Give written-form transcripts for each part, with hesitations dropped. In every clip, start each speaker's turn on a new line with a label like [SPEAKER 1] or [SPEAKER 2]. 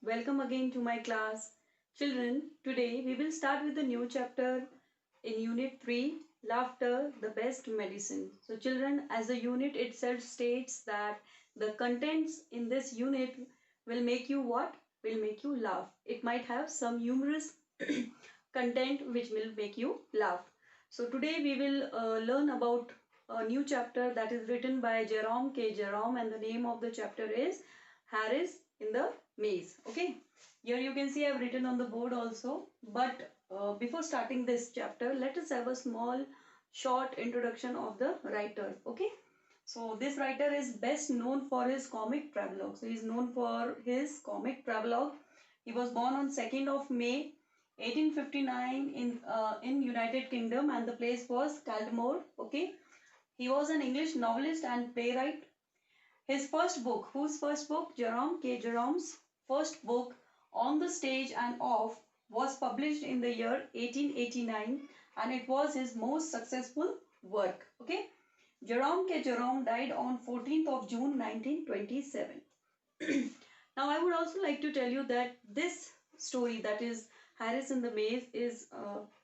[SPEAKER 1] Welcome again to my class. Children, today we will start with a new chapter in Unit 3, Laughter, the Best Medicine. So children, as the unit itself states that the contents in this unit will make you what? Will make you laugh. It might have some humorous content which will make you laugh. So today we will learn about a new chapter that is written by Jerome K. Jerome, and the name of the chapter is Harris in the Maze. Okay, here you can see I have written on the board also, but before starting this chapter, let us have a small short introduction of the writer. Okay, so this writer is best known for his comic travelogue. So he is known for his comic travelogue. He was born on 2nd of May 1859 in United Kingdom, and the place was Caldmore. Okay, he was an English novelist and playwright. His first book, whose first book? Jerome K. Jerome's first book, On the Stage and Off, was published in the year 1889, and it was his most successful work. Okay, Jerome K. Jerome died on 14th of June 1927. Now I would also like to tell you that this story, that is Harris in the Maze, is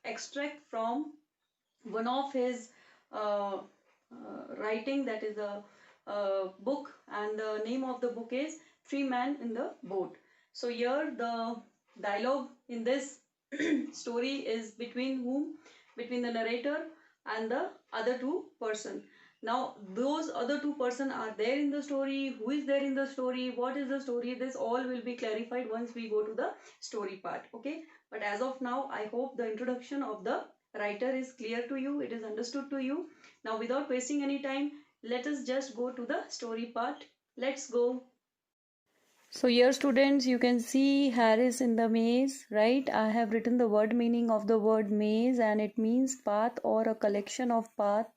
[SPEAKER 1] extract from one of his uh, writing, that is a book, and the name of the book is Three Men in the Boat. So here the dialogue in this story is between whom? Between the narrator and the other two person. Now those other two person are there in the story. Who is there in the story? What is the story? This all will be clarified once we go to the story part. Okay, but as of now I hope the introduction of the writer is clear to you, it is understood to you. Now without wasting any time, let us just go to the story part. Let's go. So here students, you can see Harris in the maze, right? I have written the word meaning of the word maze, and it means path or a collection of path,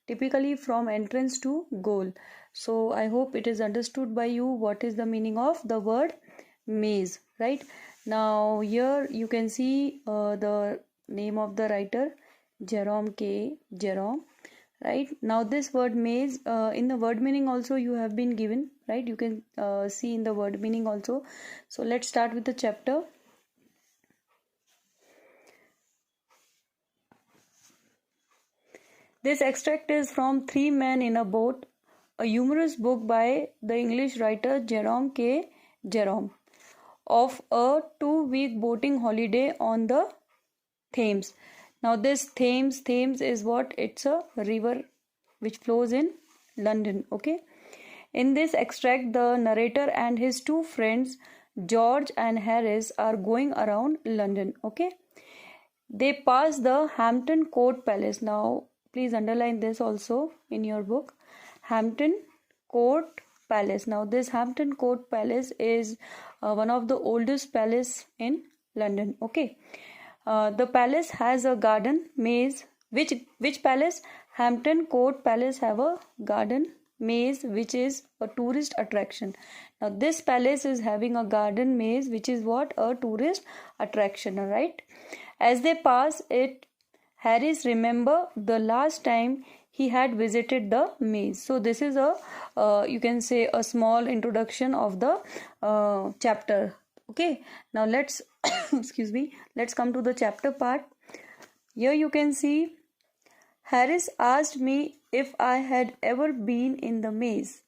[SPEAKER 1] typically from entrance to goal. So I hope it is understood by you what is the meaning of the word maze, right? Now here you can see the name of the writer, Jerome K. Jerome. Right now this word maze, in the word meaning also you have been given, right? You can see in the word meaning also. So let's start with the chapter. This extract is from Three Men in a Boat, a humorous book by the English writer Jerome K. Jerome, of a 2-week boating holiday on the Thames. Now this Thames is what? It's a river which flows in London. Okay, in this extract the narrator and his two friends George and Harris are going around London. Okay, they pass the Hampton Court Palace. Now please underline this also in your book, Hampton Court Palace. Now this Hampton Court Palace is one of the oldest palace in London. Okay, the palace has a garden maze. Which palace? Hampton Court Palace have a garden maze which is a tourist attraction. Now this palace is having a garden maze which is what? A tourist attraction. Alright, as they pass it, Harris remember the last time he had visited the maze. So this is a you can say a small introduction of the chapter. Okay, now let's excuse me, let's come to the chapter part. Here you can see Harris asked me if I had ever been in the maze.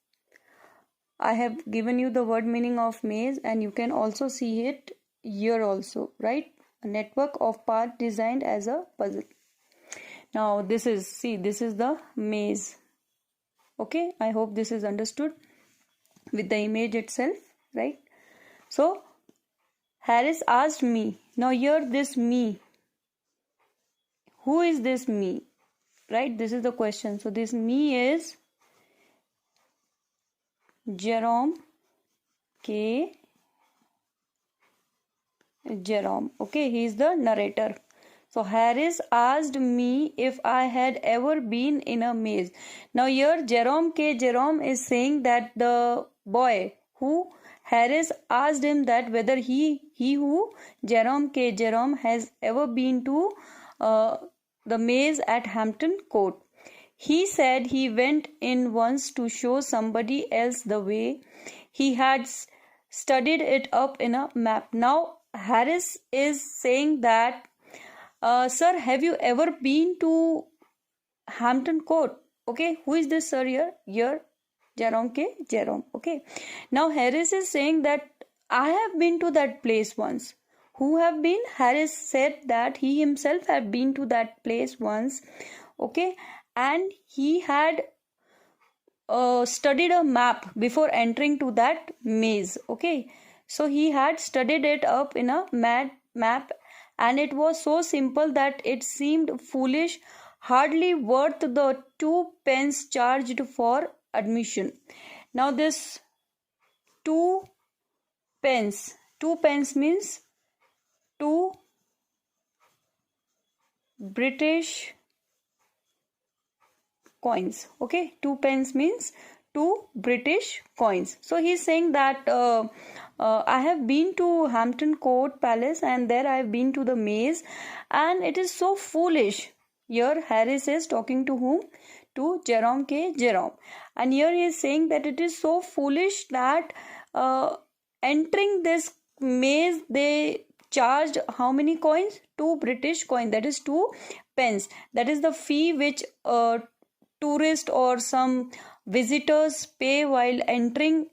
[SPEAKER 1] I have given you the word meaning of maze, and you can also see it here also, right? A network of parts designed as a puzzle. Now this is, see, this is the maze. Okay, I hope this is understood with the image itself, right? So Harris asked me. Now here this me. Who is this me? Right? This is the question. So this me is Jerome K. Jerome. Okay, he is the narrator. So Harris asked me if I had ever been in a maze. Now here Jerome K. Jerome is saying that the boy who Harris asked him that whether he who Jerome K. Jerome has ever been to the maze at Hampton Court. He said he went in once to show somebody else the way. He had studied it up in a map. Now Harris is saying that, sir, have you ever been to Hampton Court? Okay, who is this sir here? Here, Jerome K. Jerome. Okay, now Harris is saying that I have been to that place once. Who have been? Harris said that he himself had been to that place once. Okay, and he had studied a map before entering to that maze. Okay, so he had studied it up in a map, and it was so simple that it seemed foolish, hardly worth the 2 pence charged for admission. Now this 2 pence, 2 pence means 2 British coins. Okay, 2 pence means 2 British coins. So he's saying that I have been to Hampton Court Palace, and there I have been to the maze, and it is so foolish. Here Harris is talking to whom? To Jerome K. Jerome. And here he is saying that it is so foolish that entering this maze they charged how many coins? 2 British coins. That is 2 pence. That is the fee which tourists or some visitors pay while entering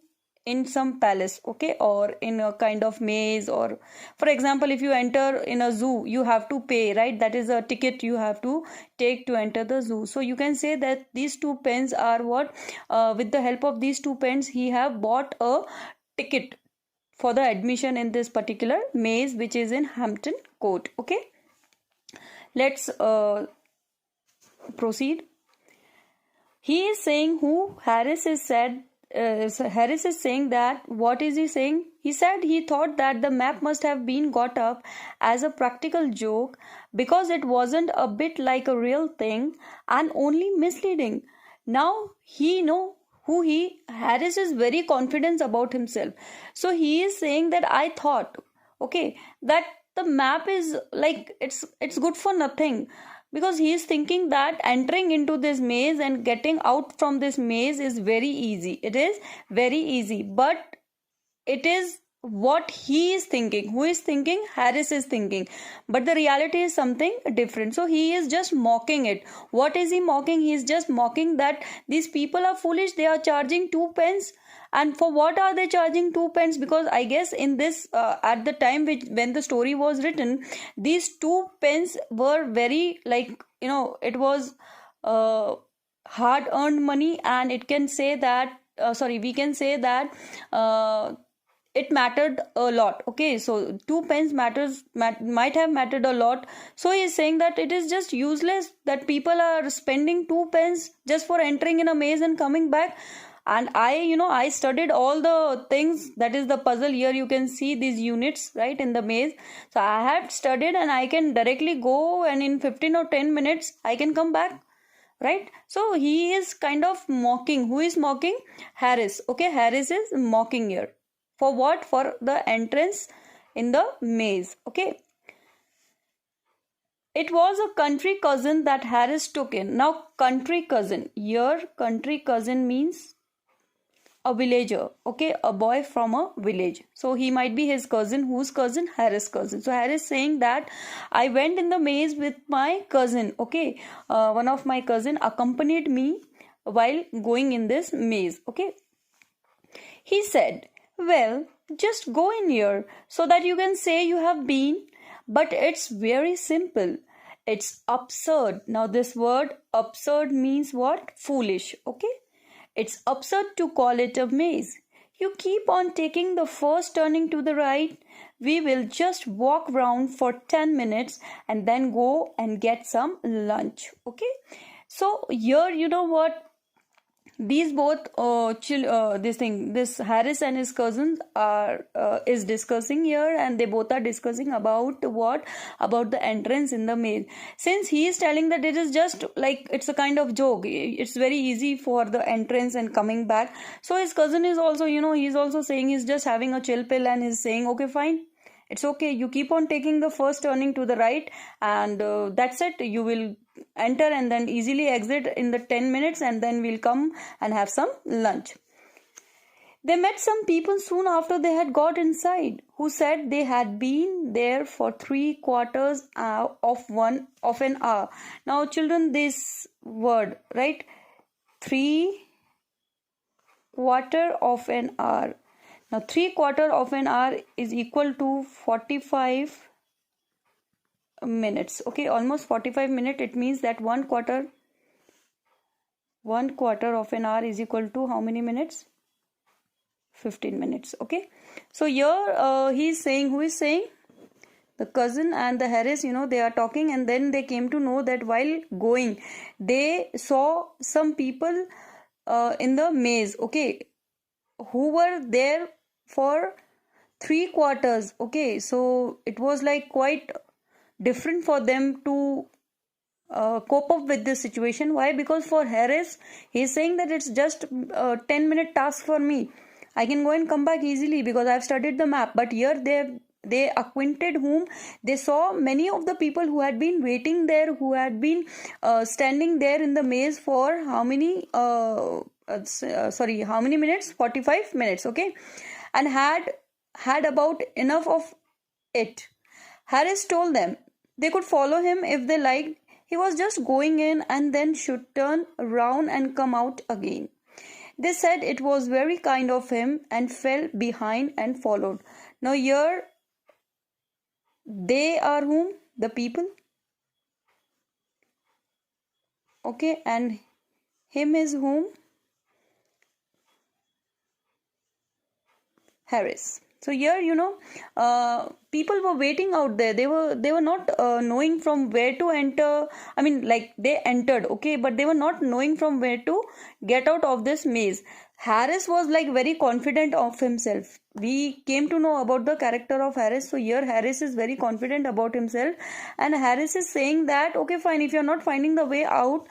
[SPEAKER 1] in some palace, okay, or in a kind of maze. Or for example, if you enter in a zoo, you have to pay, right? That is a ticket you have to take to enter the zoo. So you can say that these 2 pence are what, with the help of these 2 pence he have bought a ticket for the admission in this particular maze which is in Hampton Court. Okay, let's proceed. He is saying who? Harris is said. Harris is saying that, what is he saying? He said he thought that the map must have been got up as a practical joke because it wasn't a bit like a real thing and only misleading. Now he know who he. Harris is very confident about himself. So he is saying that I thought, okay, that the map is like it's good for nothing, because he is thinking that entering into this maze and getting out from this maze is very easy. It is very easy, but it is what he is thinking. Who is thinking? Harris is thinking, but the reality is something different. So he is just mocking it. What is he mocking? He is just mocking that these people are foolish. They are charging 2 pence. And for what are they charging 2 pence? Because I guess in this at the time when the story was written, these 2 pence were very, like, it was hard earned money, and it can say that we can say that it mattered a lot. Okay, so 2 pence might have mattered a lot. So he is saying that it is just useless that people are spending 2 pence just for entering in a maze and coming back. And I studied all the things, that is the puzzle. Here you can see these units right in the maze. So I have studied, and I can directly go, and in 15 or 10 minutes I can come back, right? So he is kind of mocking. Who is mocking? Harris. Okay, Harris is mocking here. For what? For the entrance in the maze. Okay, it was a country cousin that Harris took in. Now country cousin, here country cousin means a villager. Okay, a boy from a village. So he might be his cousin. Whose cousin? Harris' cousin. So Harris saying that I went in the maze with my cousin. Okay, one of my cousin accompanied me while going in this maze. Okay, he said, well, just go in here so that you can say you have been. But it's very simple. It's absurd. Now this word absurd means what? Foolish. Okay, it's absurd to call it a maze. You keep on taking the first turning to the right. We will just walk round for 10 minutes and then go and get some lunch. Okay, so here, you know what, these both this Harris and his cousins are is discussing here, and they both are discussing about what? About the entrance in the maze. Since he is telling that it is just like it's a kind of joke, it's very easy for the entrance and coming back. So his cousin is also, he's also saying, he's just having a chill pill, and he's saying, okay, fine, it's okay, you keep on taking the first turning to the right, and that's it, you will enter and then easily exit in the 10 minutes, and then we'll come and have some lunch. They met some people soon after they had got inside, who said they had been there for 3/4 of an hour. Now, children, this word, right? 3/4 of an hour. Now, 3/4 of an hour is equal to 45 minutes. Okay, almost 45 minutes. It means that one quarter of an hour is equal to how many minutes? 15 minutes. Okay, so here he's saying, who is saying? The cousin and the Harris, they are talking, and then they came to know that while going, they saw some people in the maze, okay, who were there for 3/4. Okay, so it was like quite different for them to cope up with this situation. Why? Because for Harris, he's saying that it's just a 10-minute task for me. I can go and come back easily because I've studied the map. But here they acquainted whom they saw many of the people who had been waiting there, who had been standing there in the maze for how many how many minutes? 45 minutes. Okay, and had about enough of it. Harris told them they could follow him if they liked. He was just going in and then should turn around and come out again. They said it was very kind of him and fell behind and followed. Now here they are whom? The people. Okay, and him is whom? Harris. So here, people were waiting out there. They were not knowing from where to enter. I mean, like they entered, okay, but they were not knowing from where to get out of this maze. Harris was like very confident of himself. We came to know about the character of Harris. So here Harris is very confident about himself, and Harris is saying that, okay, fine, if you're not finding the way out,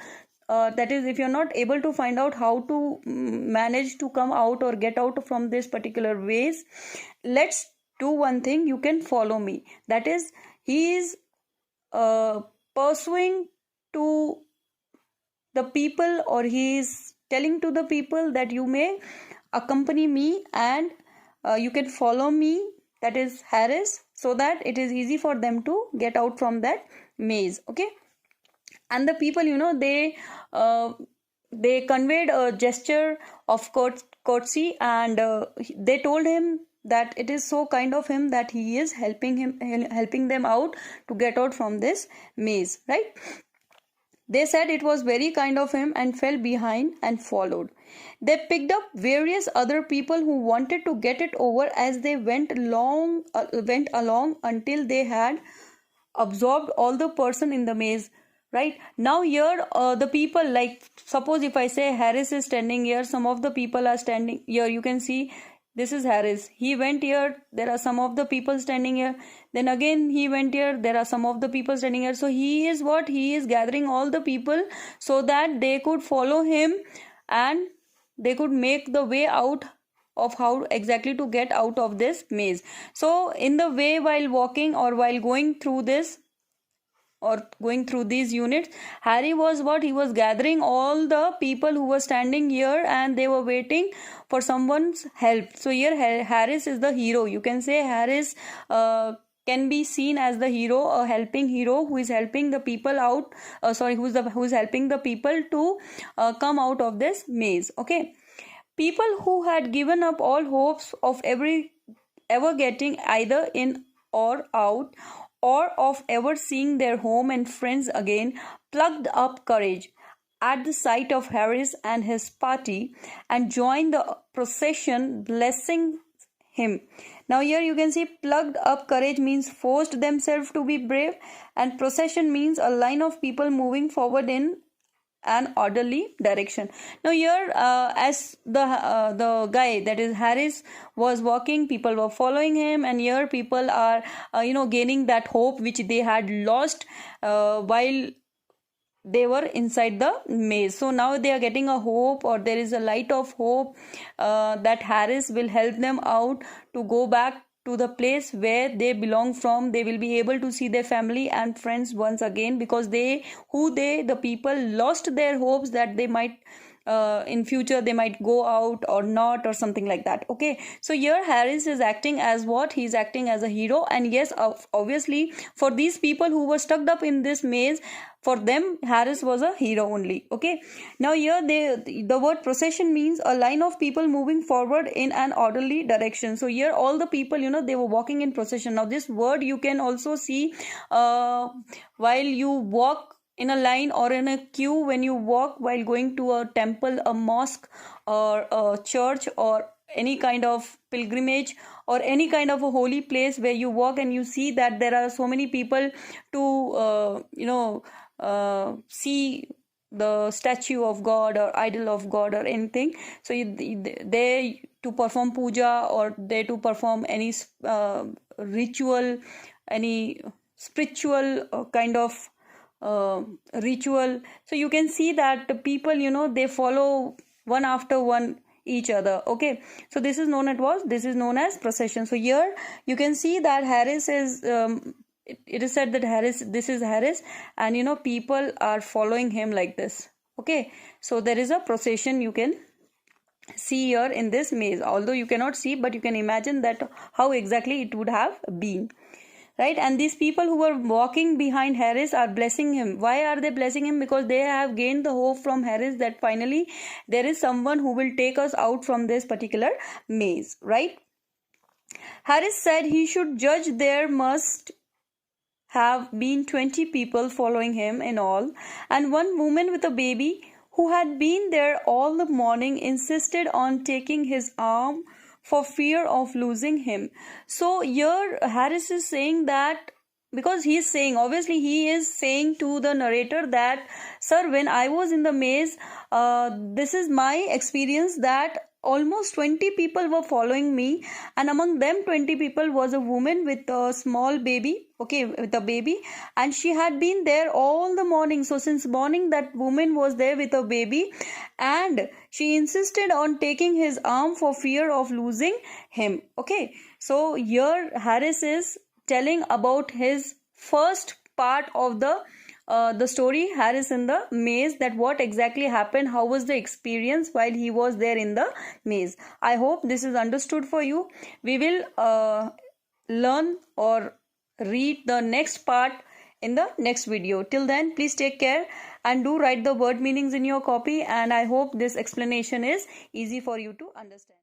[SPEAKER 1] that is, if you're not able to find out how to manage to come out or get out from this particular ways, let's do one thing. You can follow me. That is, he is pursuing to the people, or he is telling to the people that you may accompany me and you can follow me, that is Harris, so that it is easy for them to get out from that maze. Okay, and the people, they conveyed a gesture of courtesy, and they told him that it is so kind of him that he is helping them out to get out from this maze, right? They said it was very kind of him and fell behind and followed. They picked up various other people who wanted to get it over as they went along until they had absorbed all the person in the maze. Right now here the people, like suppose if I say Harris is standing here, some of the people are standing here. You can see this is Harris. He went here, there are some of the people standing here. Then again he went here, there are some of the people standing here. So he is what? He is gathering all the people so that they could follow him and they could make the way out of how exactly to get out of this maze. So in the way, while walking or while going through this or going through these units, Harry was what? He was gathering all the people who were standing here and they were waiting for someone's help. So here Harris is the hero. You can say Harris can be seen as the hero, a helping hero who is helping the people out. Who is helping the people to come out of this maze. Okay, people who had given up all hopes of ever getting either in or out, or of ever seeing their home and friends again, plucked up courage at the sight of Harris and his party and joined the procession, blessing him. Now here you can see plucked up courage means forced themselves to be brave, and procession means a line of people moving forward in an orderly direction. Now here as the guy, that is Harris, was walking, people were following him, and here people are gaining that hope which they had lost while they were inside the maze. So now they are getting a hope, or there is a light of hope that Harris will help them out to go back to the place where they belong from. They will be able to see their family and friends once again, because the people lost their hopes that they might in future they might go out or not, or something like that. Okay, so here Harris is acting as what? He's acting as a hero. And yes, obviously for these people who were stuck up in this maze, for them Harris was a hero only. Okay, now here the word procession means a line of people moving forward in an orderly direction. So here all the people, they were walking in procession. Now this word you can also see while you walk in a line or in a queue, when you walk while going to a temple, a mosque, or a church, or any kind of pilgrimage, or any kind of a holy place where you walk and you see that there are so many people to see the statue of God or idol of God or anything. So they to perform puja, or they to perform any ritual, any spiritual kind of ritual. So you can see that the people, they follow one after one each other. Okay, so this is known as procession. So here you can see that Harris is it is said that this is Harris, and people are following him like this. Okay, so there is a procession you can see here in this maze, although you cannot see, but you can imagine that how exactly it would have been. Right, and these people who were walking behind Harris are blessing him. Why are they blessing him? Because they have gained the hope from Harris that finally there is someone who will take us out from this particular maze. Right, Harris said he should judge. There must have been 20 people following him in all, and one woman with a baby who had been there all the morning insisted on taking his arm for fear of losing him. So here Harris is saying that, because he is saying, obviously he is saying to the narrator that, sir, when I was in the maze, this is my experience, that almost 20 people were following me, and among them 20 people was a woman with a small baby, okay, with a baby, and she had been there all the morning. So since morning that woman was there with a baby, and she insisted on taking his arm for fear of losing him. Okay, so here Harris is telling about his first part of the story, Harris in the maze, that what exactly happened, how was the experience while he was there in the maze. I hope this is understood for you. We will learn or read the next part in the next video. Till then, please take care and do write the word meanings in your copy, and I hope this explanation is easy for you to understand.